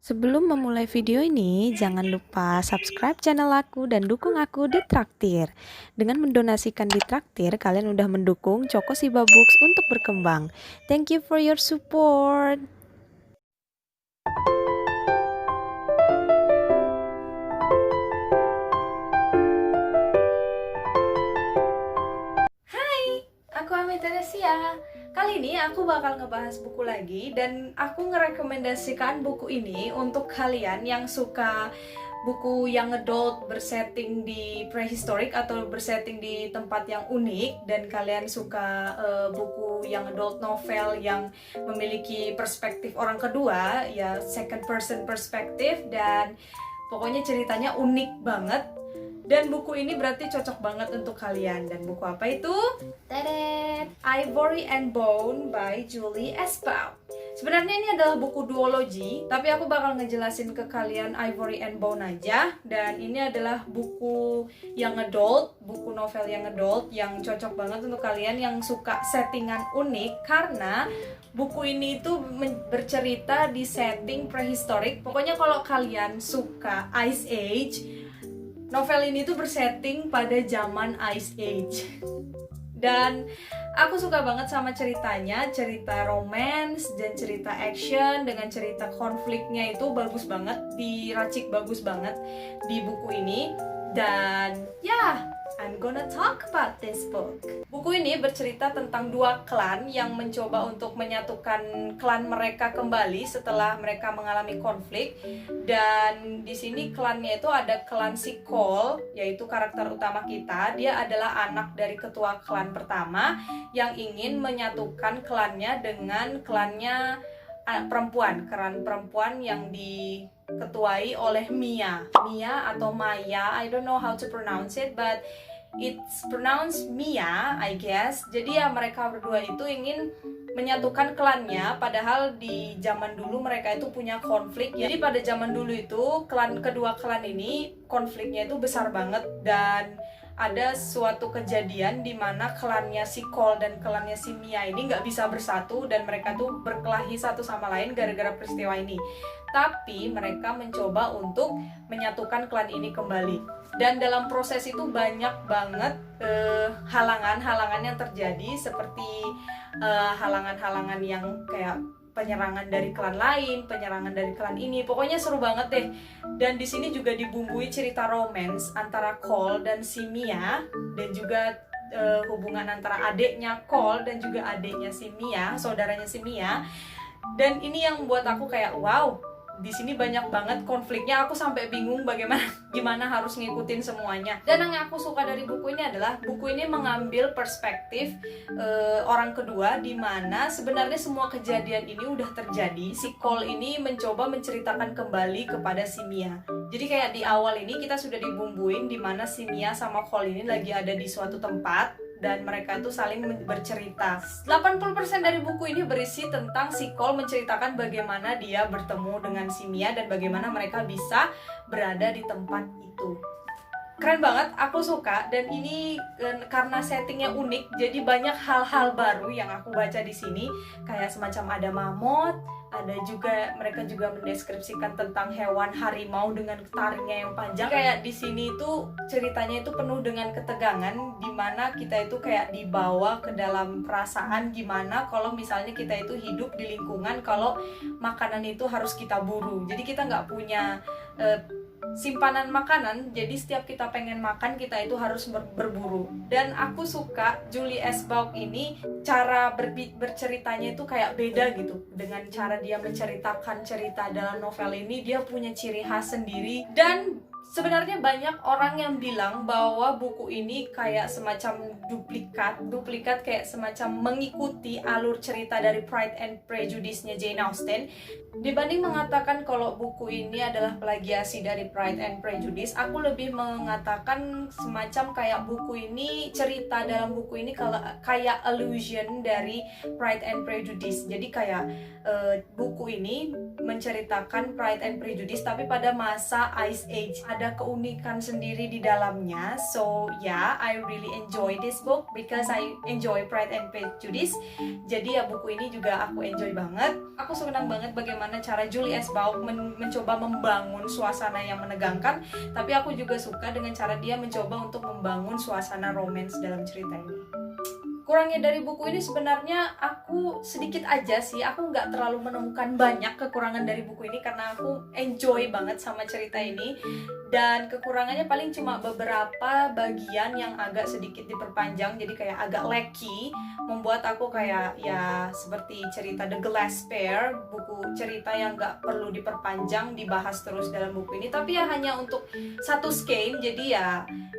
Sebelum memulai video ini, jangan lupa subscribe channel aku dan dukung aku di Traktir. Dengan mendonasikan di Traktir, kalian udah mendukung Choco Siba Books untuk berkembang. Thank you for your support. Hai, aku Ami Teresia. Kali ini aku bakal ngebahas buku lagi dan aku ngerekomendasikan buku ini untuk kalian yang suka buku yang adult bersetting di prehistoric atau bersetting di tempat yang unik, dan kalian suka buku yang adult novel yang memiliki perspektif orang kedua, ya second person perspektif, dan pokoknya ceritanya unik banget. Dan buku ini berarti cocok banget untuk kalian. Dan buku apa itu? Tedet! Ivory and Bone by Julie Espau. Sebenarnya ini adalah buku duologi, tapi aku bakal ngejelasin ke kalian Ivory and Bone aja. Dan ini adalah buku yang adult, buku novel yang adult, yang cocok banget untuk kalian yang suka settingan unik. Karena buku ini itu bercerita di setting prehistorik. Pokoknya kalau kalian suka Ice Age, novel ini tuh bersetting pada zaman Ice Age. Dan aku suka banget sama ceritanya, cerita romance dan cerita action dengan cerita konfliknya itu bagus banget, diracik bagus banget di buku ini. Dan ya, I'm gonna talk about this book. Buku ini bercerita tentang dua klan yang mencoba untuk menyatukan klan mereka kembali setelah mereka mengalami konflik. Dan di sini klannya itu ada klan si Cole, yaitu karakter utama kita. Dia adalah anak dari ketua klan pertama yang ingin menyatukan klannya dengan klannya klan perempuan yang diketuai oleh Mia atau Maya, I don't know how to pronounce it, but it's pronounced Mia, I guess. Jadi ya mereka berdua itu ingin menyatukan klannya, padahal di zaman dulu mereka itu punya konflik. Jadi pada zaman dulu itu kedua klan ini konfliknya itu besar banget, dan ada suatu kejadian di mana klannya si Cole dan klannya si Mia ini nggak bisa bersatu, dan mereka tuh berkelahi satu sama lain gara-gara peristiwa ini. Tapi mereka mencoba untuk menyatukan klan ini kembali. Dan dalam proses itu banyak banget halangan-halangan yang terjadi, seperti halangan-halangan yang kayak penyerangan dari klan lain, penyerangan dari klan ini. Pokoknya seru banget deh. Dan di sini juga dibumbui cerita romance antara Cole dan si Mia, dan juga hubungan antara adiknya Cole dan juga adiknya si Mia, saudaranya si Mia. Dan ini yang buat aku kayak wow, di sini banyak banget konfliknya. Aku sampai bingung gimana harus ngikutin semuanya. Dan yang aku suka dari buku ini adalah buku ini mengambil perspektif orang kedua, di mana sebenarnya semua kejadian ini udah terjadi. Si Cole ini mencoba menceritakan kembali kepada si Mia. Jadi kayak di awal ini kita sudah dibumbuin di mana si Mia sama Cole ini lagi ada di suatu tempat dan mereka tuh saling bercerita. 80% dari buku ini berisi tentang si Cole menceritakan bagaimana dia bertemu dengan si Mia dan bagaimana mereka bisa berada di tempat itu. Keren banget, aku suka. Dan ini karena settingnya unik, jadi banyak hal-hal baru yang aku baca di sini. Kayak semacam ada mamut, ada juga mereka juga mendeskripsikan tentang hewan harimau dengan taringnya yang panjang. Kayak di sini itu ceritanya itu penuh dengan ketegangan, dimana kita itu kayak dibawa ke dalam perasaan gimana kalau misalnya kita itu hidup di lingkungan kalau makanan itu harus kita buru. Jadi kita nggak punya simpanan makanan, jadi setiap kita pengen makan kita itu harus berburu. Dan aku suka Julie Espau ini, cara berceritanya itu kayak beda gitu. Dengan cara dia menceritakan cerita dalam novel ini, dia punya ciri khas sendiri. Dan sebenarnya banyak orang yang bilang bahwa buku ini kayak semacam duplikat kayak semacam mengikuti alur cerita dari Pride and Prejudice-nya Jane Austen. Dibanding mengatakan kalau buku ini adalah plagiasi dari Pride and Prejudice, aku lebih mengatakan semacam kayak buku ini, cerita dalam buku ini kayak allusion dari Pride and Prejudice. Jadi kayak buku ini menceritakan Pride and Prejudice tapi pada masa Ice Age. ada keunikan sendiri di dalamnya. So yeah, I really enjoy this book because I enjoy Pride and Prejudice. Jadi ya buku ini juga aku enjoy banget. Aku senang banget bagaimana cara Julie S. Bauk mencoba membangun suasana yang menegangkan, tapi aku juga suka dengan cara dia mencoba untuk membangun suasana romance dalam cerita ini. Kurangnya dari buku ini sebenarnya aku sedikit aja sih, aku nggak terlalu menemukan banyak kekurangan dari buku ini karena aku enjoy banget sama cerita ini. Dan kekurangannya paling cuma beberapa bagian yang agak sedikit diperpanjang, jadi kayak agak laggy, membuat aku kayak ya seperti cerita The Glass Pair, buku cerita yang nggak perlu diperpanjang, dibahas terus dalam buku ini, tapi ya hanya untuk satu skein, jadi ya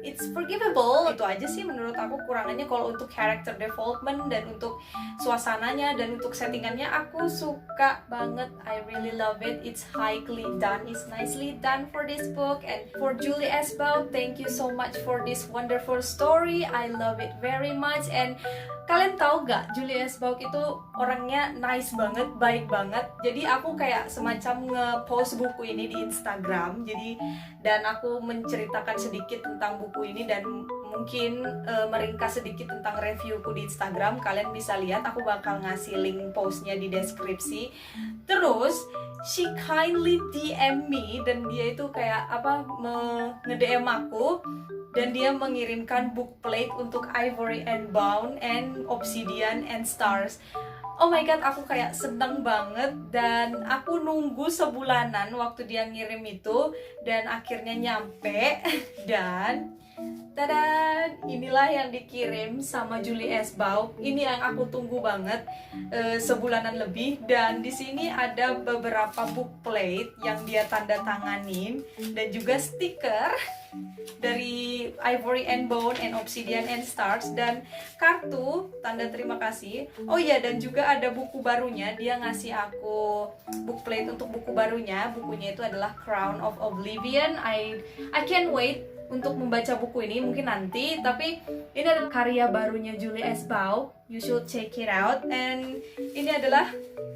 it's forgivable. Itu aja sih menurut aku kurangannya. Kalau untuk character development dan untuk suasananya dan untuk settingannya aku suka banget. I really love it. It's highly done, it's nicely done for this book. And for Julie S. Bauk, thank you so much for this wonderful story. I love it very much. And kalian tahu gak, Julie S. Bauk itu orangnya nice banget, baik banget. Jadi aku kayak semacam nge-post buku ini di Instagram. Dan aku menceritakan sedikit tentang buku ini dan mungkin meringkas sedikit tentang reviewku di Instagram. Kalian bisa lihat, aku bakal ngasih link postnya di deskripsi. Terus she kindly DM me, dan dia itu kayak nge-DM aku, dan dia mengirimkan book plate untuk Ivory and Bone and Obsidian and Stars. Oh my god, aku kayak seneng banget, dan aku nunggu sebulanan waktu dia ngirim itu, dan akhirnya nyampe. Dan tada, inilah yang dikirim sama Julie S. Bauk. Ini yang aku tunggu banget, sebulanan lebih. Dan di sini ada beberapa book plate yang dia tanda tanganin, dan juga stiker dari Ivory and Bone and Obsidian and Stars, dan kartu tanda terima kasih. Oh iya, dan juga ada buku barunya. Dia ngasih aku book plate untuk buku barunya. Bukunya itu adalah Crown of Oblivion. I can't wait untuk membaca buku ini, mungkin nanti. Tapi ini adalah karya barunya Julie S. Bauk. You should check it out. And ini adalah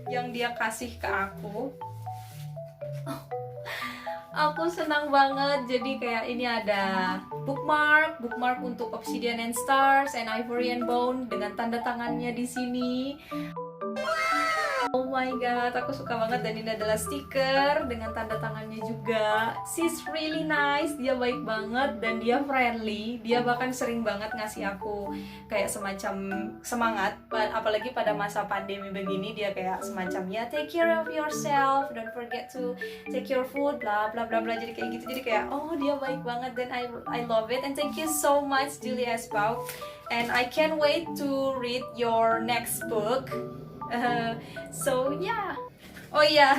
yang dia kasih ke aku. Aku senang banget. Jadi kayak ini ada bookmark untuk Obsidian and Stars and Ivory and Bone dengan tanda tangannya di sini. Oh my god, aku suka banget. Dan ini adalah stiker dengan tanda tangannya juga. She's really nice, dia baik banget dan dia friendly. Dia bahkan sering banget ngasih aku kayak semacam semangat, apalagi pada masa pandemi begini. Dia kayak semacam ya, take care of yourself, don't forget to take your food, bla bla bla bla. Jadi kayak gitu, jadi kayak oh dia baik banget, dan I love it. And thank you so much Julie S. Bauk, and I can't wait to read your next book. So yeah. Oh iya,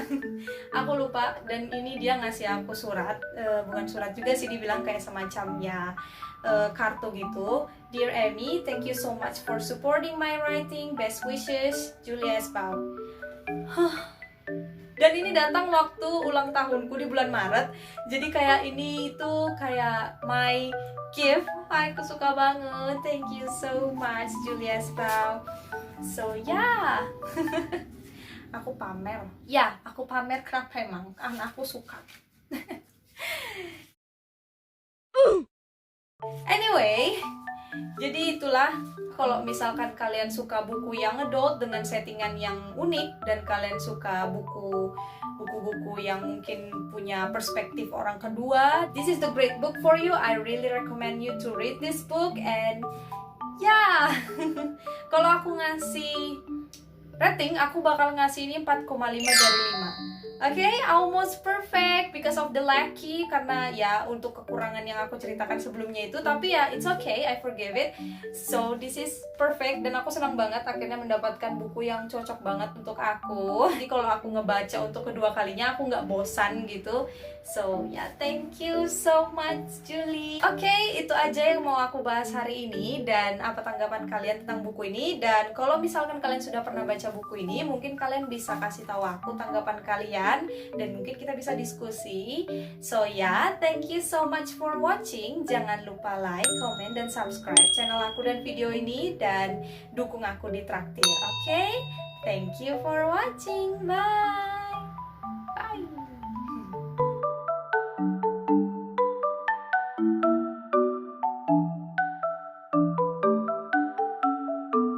aku lupa. Dan ini dia ngasih aku surat, bukan surat juga sih, dibilang kayak semacam ya kartu gitu. Dear Amy, thank you so much for supporting my writing. Best wishes, Julie S. Bauk. Dan ini datang waktu ulang tahunku di bulan Maret. Jadi kayak ini itu kayak my gift. Aku suka banget. Thank you so much Julie S. Bauk. So yeah. Aku pamer. Ya, aku pamer kenapa emang? Karena aku suka. Anyway, jadi itulah, kalau misalkan kalian suka buku yang adult dengan settingan yang unik, dan kalian suka buku-buku yang mungkin punya perspektif orang kedua, this is the great book for you. I really recommend you to read this book. And ya, kalau aku ngasih rating, aku bakal ngasih ini 4,5 dari 5. Okay, almost perfect because of the lackey, karena ya untuk kekurangan yang aku ceritakan sebelumnya itu. Tapi ya it's okay, I forgive it. So this is perfect, dan aku senang banget akhirnya mendapatkan buku yang cocok banget untuk aku. Jadi kalau aku ngebaca untuk kedua kalinya, aku nggak bosan gitu. So ya, thank you so much Julie. Okay, itu aja yang mau aku bahas hari ini, dan apa tanggapan kalian tentang buku ini. Dan kalau misalkan kalian sudah pernah baca buku ini, mungkin kalian bisa kasih tahu aku tanggapan kalian, dan mungkin kita bisa diskusi. So ya, thank you so much for watching. Jangan lupa like, comment, dan subscribe channel aku dan video ini, dan dukung aku di Traktir. Okay, thank you for watching. Bye.